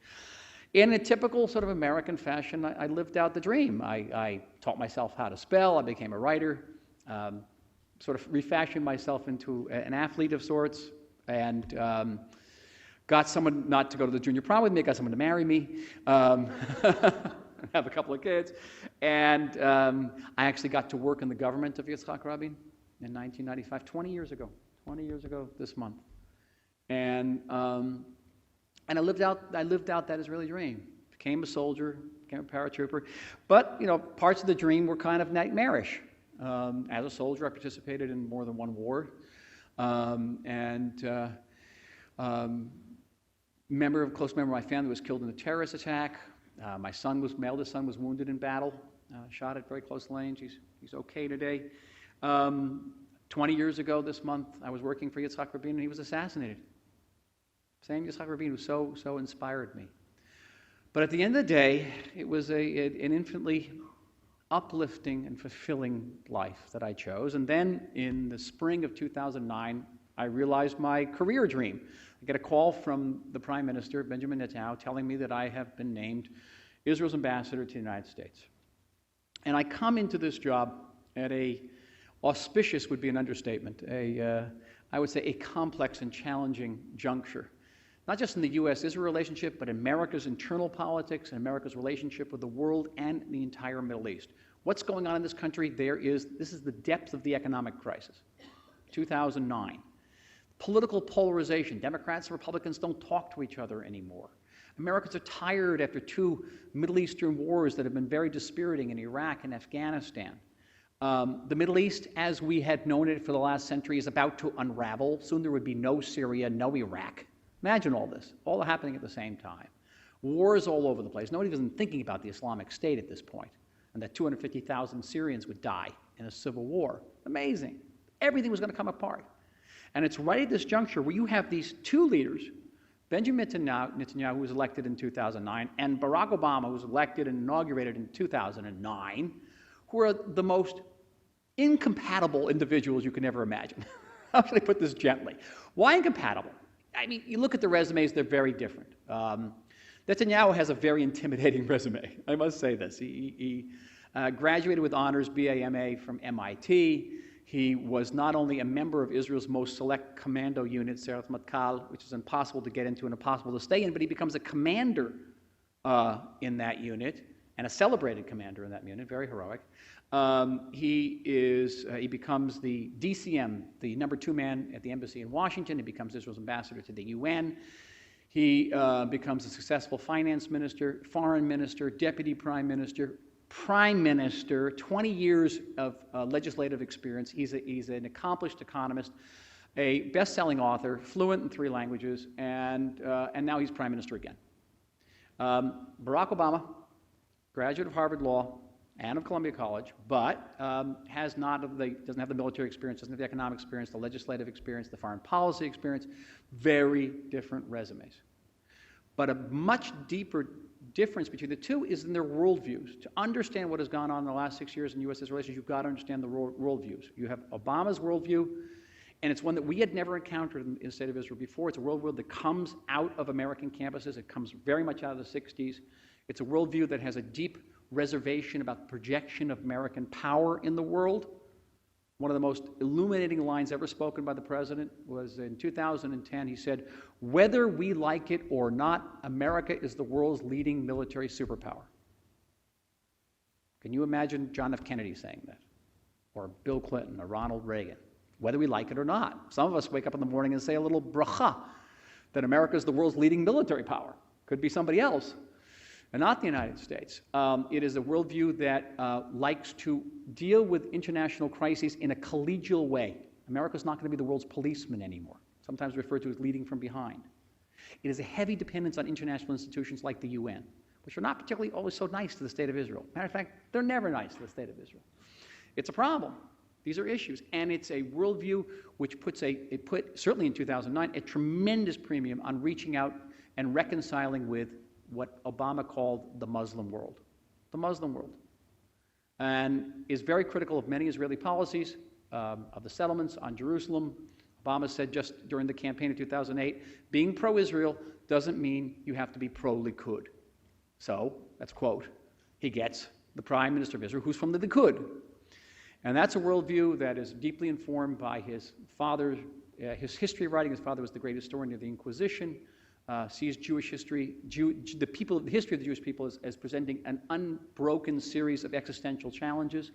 D: In a typical sort of American fashion, I lived out the dream. I taught myself how to spell. I became a writer, sort of refashioned myself into an athlete of sorts, and got someone not to go to the junior prom with me, got someone to marry me, have a couple of kids, and I actually got to work in the government of Yitzhak Rabin in 1995, 20 years ago this month. And I lived out that Israeli dream. Became a soldier, became a paratrooper. But, parts of the dream were kind of nightmarish. As a soldier, I participated in more than one war. Close member of my family was killed in a terrorist attack. My eldest son was wounded in battle, shot at very close range. He's okay today. 20 years ago this month, I was working for Yitzhak Rabin, and he was assassinated. Same Yitzhak Rabin who so inspired me. But at the end of the day, it was an infinitely uplifting and fulfilling life that I chose. And then in the spring of 2009, I realized my career dream. I get a call from the Prime Minister, Benjamin Netanyahu, telling me that I have been named Israel's ambassador to the United States. And I come into this job at auspicious would be an understatement, I would say a complex and challenging juncture. Not just in the U.S.-Israel relationship, but in America's internal politics and America's relationship with the world and the entire Middle East. What's going on in this country? This is the depth of the economic crisis. 2009. Political polarization. Democrats and Republicans don't talk to each other anymore. Americans are tired after two Middle Eastern wars that have been very dispiriting in Iraq and Afghanistan. The Middle East, as we had known it for the last century, is about to unravel. Soon there would be no Syria, no Iraq. Imagine all this, all happening at the same time. Wars all over the place. Nobody was even thinking about the Islamic State at this point, and that 250,000 Syrians would die in a civil war. Amazing. Everything was going to come apart. And it's right at this juncture where you have these two leaders, Benjamin Netanyahu, who was elected in 2009, and Barack Obama, who was elected and inaugurated in 2009, who are the most incompatible individuals you can ever imagine. How should I put this gently? Why incompatible? I mean, you look at the resumes, they're very different. Netanyahu has a very intimidating resume. I must say this. He graduated with honors BA/MA from MIT. He was not only a member of Israel's most select commando unit, Serat Matkal, which is impossible to get into and impossible to stay in, but he becomes a commander in that unit, and a celebrated commander in that unit, very heroic. He becomes the DCM, the number 2 man at the embassy in Washington. He becomes Israel's ambassador to the UN. He becomes a successful finance minister, foreign minister, deputy prime minister, 20 years of legislative experience. He's an accomplished economist, a best-selling author, fluent in 3 languages, and now he's prime minister again. Barack Obama, graduate of Harvard Law and of Columbia College, but doesn't have the military experience, doesn't have the economic experience, the legislative experience, the foreign policy experience. Very different resumes. But a much deeper difference between the two is in their worldviews. To understand what has gone on in the last 6 years in U.S. relations, you've got to understand the worldviews. You have Obama's worldview, and it's one that we had never encountered in the state of Israel before. It's a worldview that comes out of American campuses. It comes very much out of the 60s. It's a worldview that has a deep reservation about the projection of American power in the world. One of the most illuminating lines ever spoken by the president was in 2010. He said, "Whether we like it or not, America is the world's leading military superpower." Can you imagine John F. Kennedy saying that? Or Bill Clinton or Ronald Reagan? Whether we like it or not. Some of us wake up in the morning and say a little bracha that America is the world's leading military power. Could be somebody else, and not the United States. It is a worldview that likes to deal with international crises in a collegial way. America's not going to be the world's policeman anymore, sometimes referred to as leading from behind. It is a heavy dependence on international institutions like the UN, which are not particularly always so nice to the state of Israel. Matter of fact, they're never nice to the state of Israel. It's a problem. These are issues, and it's a worldview which put, certainly in 2009, a tremendous premium on reaching out and reconciling with what Obama called the Muslim world. The Muslim world. And is very critical of many Israeli policies, of the settlements on Jerusalem. Obama said just during the campaign of 2008, being pro-Israel doesn't mean you have to be pro-Likud. So, that's quote, he gets the Prime Minister of Israel, who's from the Likud. And that's a worldview that is deeply informed by his father, his history of writing. His father was the great historian of the Inquisition. sees Jewish history, the history of the Jewish people as presenting an unbroken series of existential challenges.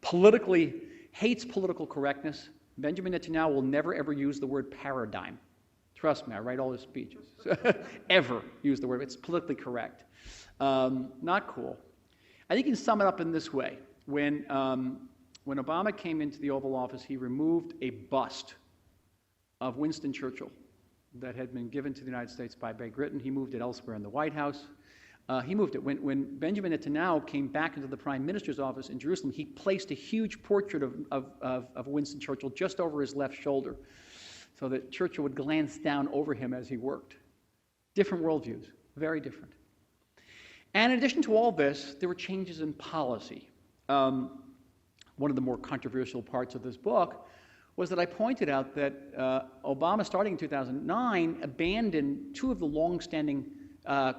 D: Politically, hates political correctness. Benjamin Netanyahu will never ever use the word paradigm. Trust me, I write all his speeches. Ever use the word. It's politically correct. Not cool. I think you can sum it up in this way. When Obama came into the Oval Office, he removed a bust of Winston Churchill that had been given to the United States by Great Britain. He moved it elsewhere in the White House. He moved it. When Benjamin Netanyahu came back into the Prime Minister's office in Jerusalem, he placed a huge portrait of Winston Churchill just over his left shoulder so that Churchill would glance down over him as he worked. Different worldviews, very different. And in addition to all this, there were changes in policy. One of the more controversial parts of this book was that I pointed out that Obama, starting in 2009, abandoned two of the long-standing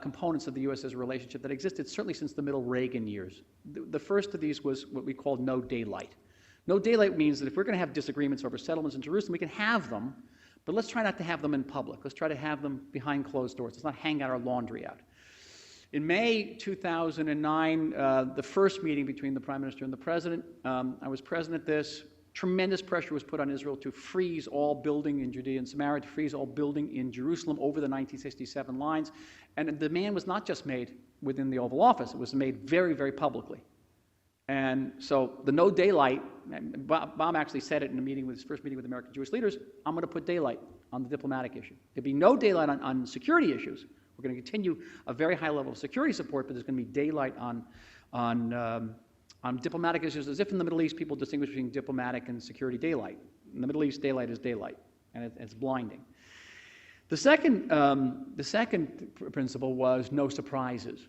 D: components of the U.S.'s relationship that existed certainly since the middle Reagan years. The first of these was what we called no daylight. No daylight means that if we're going to have disagreements over settlements in Jerusalem, we can have them, but let's try not to have them in public. Let's try to have them behind closed doors. Let's not hang out our laundry out. In May 2009, the first meeting between the Prime Minister and the President, I was present at this. Tremendous pressure was put on Israel to freeze all building in Judea and Samaria, to freeze all building in Jerusalem over the 1967 lines. And the demand was not just made within the Oval Office, it was made very, very publicly. And so the no daylight, Obama actually said it in a meeting with his first meeting with American Jewish leaders, I'm going to put daylight on the diplomatic issue. There'll be no daylight on security issues. We're going to continue a very high level of security support, but there's going to be daylight on diplomatic issues, as if in the Middle East people distinguish between diplomatic and security daylight. In the Middle East, daylight is daylight, and it's blinding. The second principle was no surprises.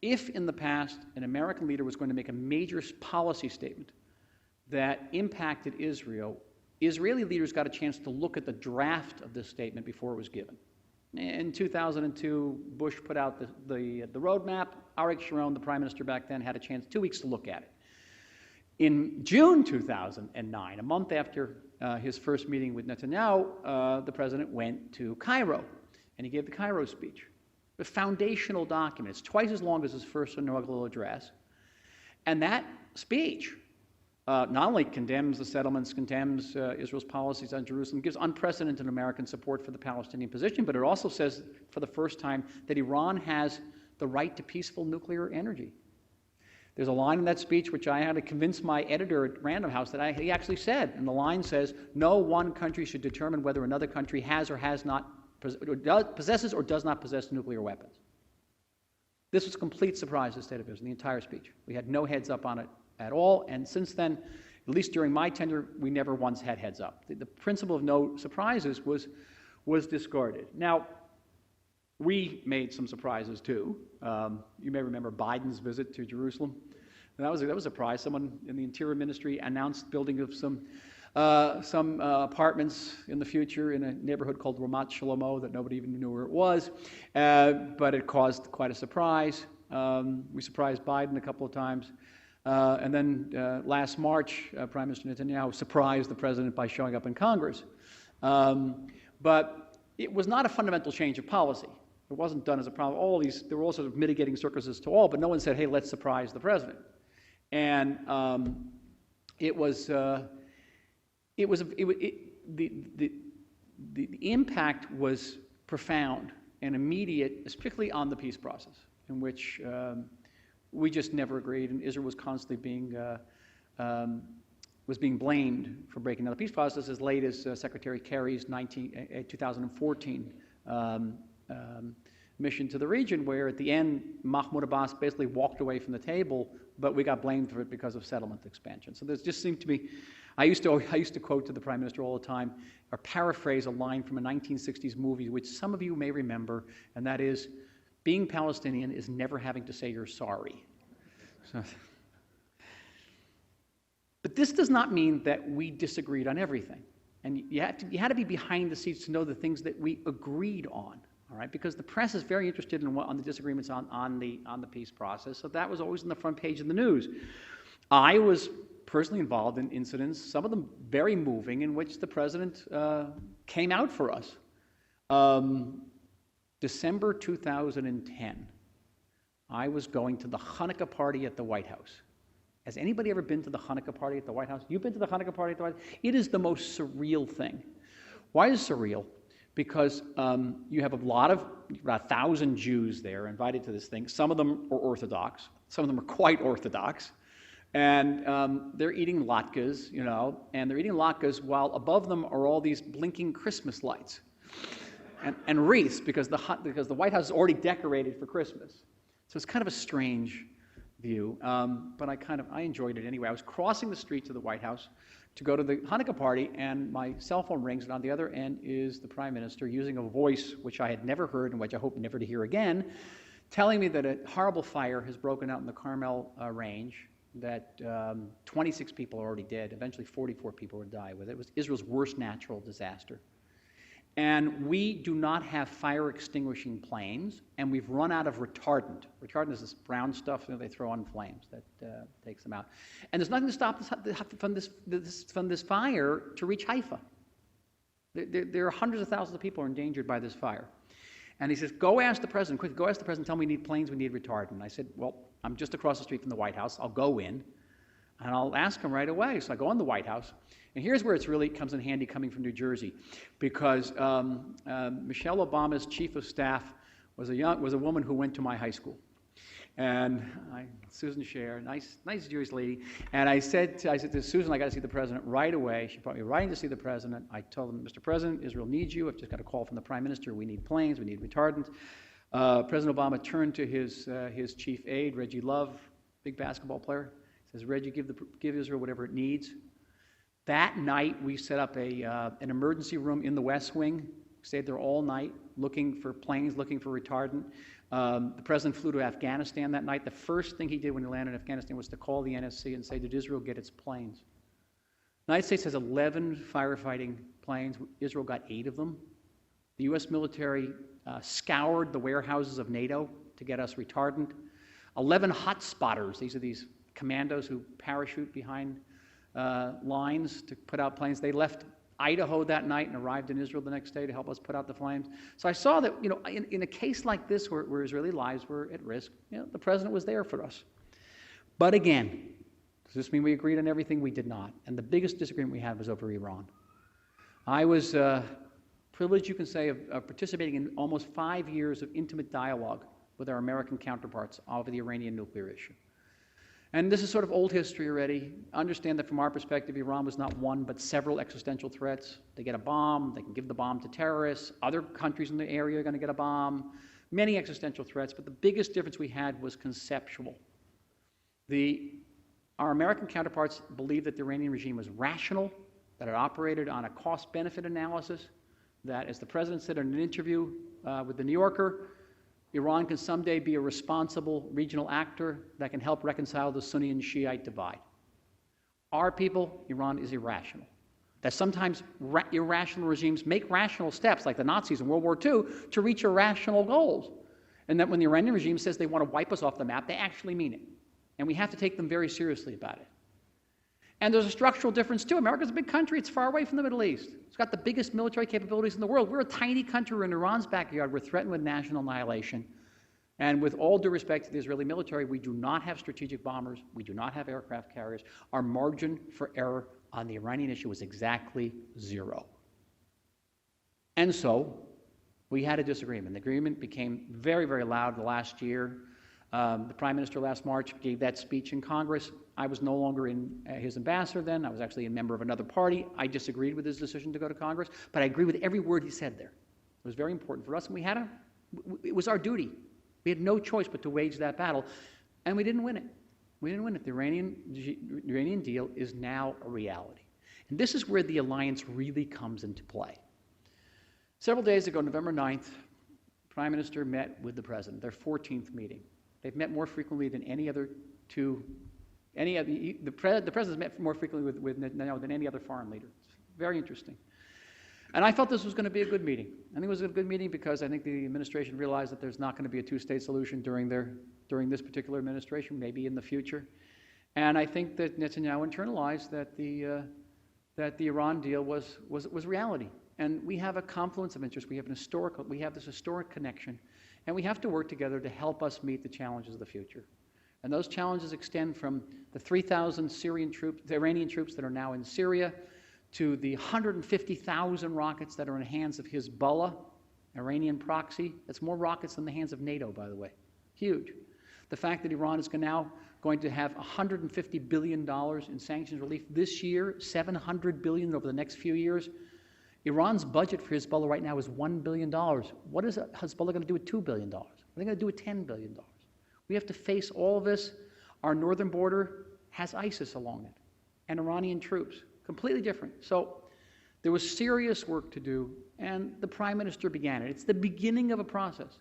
D: If in the past an American leader was going to make a major policy statement that impacted Israel, Israeli leaders got a chance to look at the draft of this statement before it was given. In 2002, Bush put out the roadmap. Ariel Sharon, the prime minister back then, had a chance 2 weeks to look at it. In June 2009, a month after his first meeting with Netanyahu, the president went to Cairo, and he gave the Cairo speech. A foundational document. It's twice as long as his first inaugural address. And that speech not only condemns the settlements, condemns Israel's policies on Jerusalem, gives unprecedented American support for the Palestinian position, but it also says for the first time that Iran has the right to peaceful nuclear energy. There's a line in that speech which I had to convince my editor at Random House that he actually said, and the line says, no one country should determine whether another country has or has not, possesses or does not possess nuclear weapons. This was a complete surprise to the state of Israel, the entire speech. We had no heads up on it at all, and since then, at least during my tenure, we never once had heads up. The principle of no surprises was discarded. Now, we made some surprises too. You may remember Biden's visit to Jerusalem. And that was a surprise. Someone in the Interior Ministry announced building of some apartments in the future in a neighborhood called Ramat Shlomo that nobody even knew where it was, but it caused quite a surprise. We surprised Biden a couple of times. And then last March, Prime Minister Netanyahu surprised the president by showing up in Congress. But it was not a fundamental change of policy. It wasn't done as a problem. There were all sorts of mitigating circumstances to all, but no one said, hey, let's surprise the president. And the impact was profound and immediate, particularly on the peace process, in which we just never agreed, and Israel was constantly being blamed for breaking down the peace process as late as Secretary Kerry's 2014 mission to the region, where at the end Mahmoud Abbas basically walked away from the table, but we got blamed for it because of settlement expansion. So there just seemed to be, I used to quote to the Prime Minister all the time, or paraphrase a line from a 1960s movie, which some of you may remember, and that is, being Palestinian is never having to say you're sorry. So, but this does not mean that we disagreed on everything. And you had to be behind the scenes to know the things that we agreed on, all right? Because the press is very interested in on the disagreements on the peace process, so that was always on the front page of the news. I was personally involved in incidents, some of them very moving, in which the president came out for us. December 2010, I was going to the Hanukkah party at the White House. Has anybody ever been to the Hanukkah party at the White House? You've been to the Hanukkah party at the White House? It is the most surreal thing. Why is it surreal? Because you have about 1,000 Jews there invited to this thing. Some of them are Orthodox. Some of them are quite Orthodox. And they're eating latkes, you know, and they're eating latkes while above them are all these blinking Christmas lights and wreaths because the White House is already decorated for Christmas. So it's kind of a strange view, but I enjoyed it anyway. I was crossing the street to the White House to go to the Hanukkah party, and my cell phone rings, and on the other end is the Prime Minister using a voice which I had never heard and which I hope never to hear again, telling me that a horrible fire has broken out in the Carmel Range, that 26 people are already dead, eventually 44 people would die with it. It was Israel's worst natural disaster. And we do not have fire extinguishing planes, and we've run out of retardant. Retardant is this brown stuff that they throw on flames that takes them out. And there's nothing to stop from this fire to reach Haifa. There are hundreds of thousands of people who are endangered by this fire. And he says, go ask the president, quick, go ask the president, tell me we need planes, we need retardant. And I said, well, I'm just across the street from the White House. I'll go in, and I'll ask him right away. So I go in the White House. And here's where it really comes in handy coming from New Jersey, because Michelle Obama's chief of staff was a woman who went to my high school, and Susan Scher, nice Jewish lady. And I said to Susan, I got to see the president right away. She brought me right in to see the president. I told him, Mr. President, Israel needs you. I've just got a call from the Prime Minister. We need planes. We need retardant. President Obama turned to his chief aide, Reggie Love, big basketball player. He says, Reggie, give Israel whatever it needs. That night, we set up an emergency room in the West Wing, stayed there all night, looking for planes, looking for retardant. The president flew to Afghanistan that night. The first thing he did when he landed in Afghanistan was to call the NSC and say, did Israel get its planes? The United States has 11 firefighting planes. Israel got 8 of them. The U.S. military scoured the warehouses of NATO to get us retardant. 11 hot spotters, these are these commandos who parachute behind lines to put out planes. They left Idaho that night and arrived in Israel the next day to help us put out the flames. So I saw that, you know, in a case like this where Israeli lives were at risk, you know, the president was there for us. But again, does this mean we agreed on everything? We did not. And the biggest disagreement we had was over Iran. I was privileged, you can say, of participating in almost 5 years of intimate dialogue with our American counterparts over the Iranian nuclear issue. And this is sort of old history already. Understand that from our perspective, Iran was not one, but several existential threats. They get a bomb, they can give the bomb to terrorists. Other countries in the area are going to get a bomb. Many existential threats, but the biggest difference we had was conceptual. Our American counterparts believed that the Iranian regime was rational, that it operated on a cost-benefit analysis, that, as the president said in an interview with the New Yorker, Iran can someday be a responsible regional actor that can help reconcile the Sunni and Shiite divide. Our people, Iran is irrational. That sometimes irrational regimes make rational steps, like the Nazis in World War II, to reach irrational goals. And that when the Iranian regime says they want to wipe us off the map, they actually mean it. And we have to take them very seriously about it. And there's a structural difference, too. America's a big country. It's far away from the Middle East. It's got the biggest military capabilities in the world. We're a tiny country. We're in Iran's backyard. We're threatened with national annihilation. And with all due respect to the Israeli military, we do not have strategic bombers. We do not have aircraft carriers. Our margin for error on the Iranian issue was exactly 0. And so we had a disagreement. The agreement became very, very loud the last year. The Prime Minister last March gave that speech in Congress. I was no longer his ambassador then. I was actually a member of another party. I disagreed with his decision to go to Congress, but I agree with every word he said there. It was very important for us, and it was our duty. We had no choice but to wage that battle, and we didn't win it. We didn't win it. The Iranian deal is now a reality. And this is where the alliance really comes into play. Several days ago, November 9th, the Prime Minister met with the President, their 14th meeting. They've met more frequently than any other two. The President's met more frequently with Netanyahu than any other foreign leader. It's very interesting. And I felt this was going to be a good meeting. I think it was a good meeting because I think the administration realized that there's not going to be a two-state solution during this particular administration, maybe in the future. And I think that Netanyahu internalized that the Iran deal was reality. And we have a confluence of interests. We have this historic connection, and we have to work together to help us meet the challenges of the future. And those challenges extend from the 3,000 the Iranian troops that are now in Syria, to the 150,000 rockets that are in the hands of Hezbollah, Iranian proxy. That's more rockets than the hands of NATO, by the way. Huge. The fact that Iran is now going to have $150 billion in sanctions relief this year, $700 billion over the next few years. Iran's budget for Hezbollah right now is $1 billion. What is Hezbollah going to do with $2 billion? What are they going to do with $10 billion? We have to face all of this. Our northern border has ISIS along it and Iranian troops. Completely different. So there was serious work to do, and the Prime Minister began it. It's the beginning of a process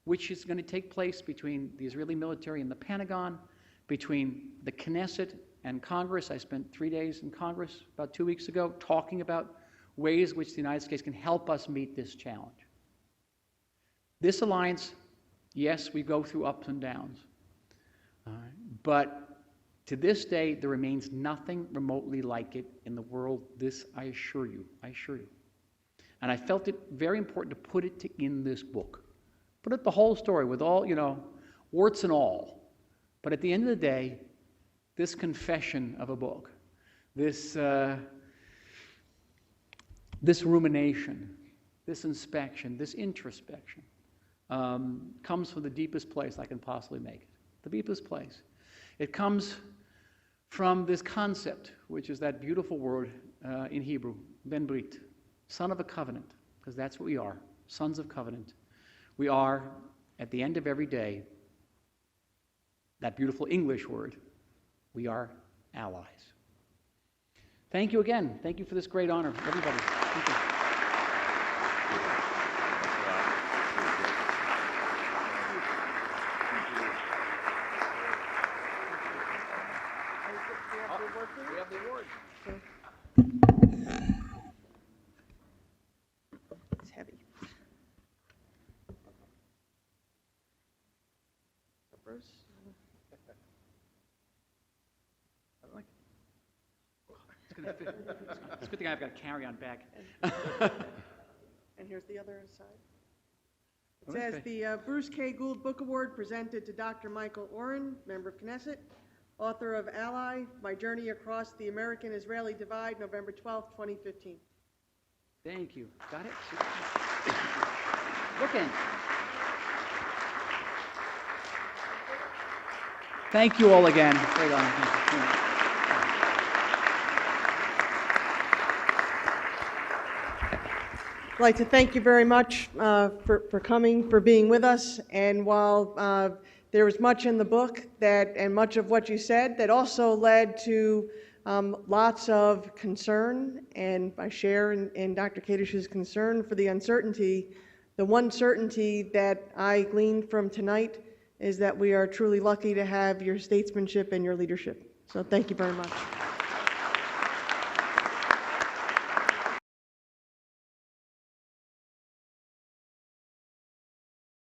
D: which is going to take place between the Israeli military and the Pentagon, between the Knesset and Congress. I spent 3 days in Congress about 2 weeks ago talking about ways which the United States can help us meet this challenge. This alliance, yes, we go through ups and downs, but to this day, there remains nothing remotely like it in the world. This, I assure you, I assure you. And I felt it very important to put it in this book. Put it the whole story with all, warts and all. But at the end of the day, this confession of a book, this rumination, this inspection, this introspection, comes from the deepest place I can possibly make it. The deepest place. It comes from this concept, which is that beautiful word in Hebrew, ben brit, son of a covenant, because that's what we are, sons of covenant. We are, at the end of every day, that beautiful English word, we are allies. Thank you again. Thank you for this great honor, everybody. Thank you. We have the award.
A: It's heavy. Bruce?
D: I like it. It's gonna fit. It's a good thing I've got a carry-on bag.
A: And here's the other side. It says the Bruce K. Gould Book Award presented to Dr. Michael Oren, member of Knesset, author of Ally, My Journey Across the American-Israeli Divide, November 12, 2015.
D: Thank you. Got it? Look in. Thank you all again. Great honor. Thank you.
A: I'd like to thank you very much for coming, for being with us. And while there was much in the book and much of what you said that also led to lots of concern, and I share in Dr. Kadish's concern for the uncertainty, the one certainty that I gleaned from tonight is that we are truly lucky to have your statesmanship and your leadership. So thank you very much.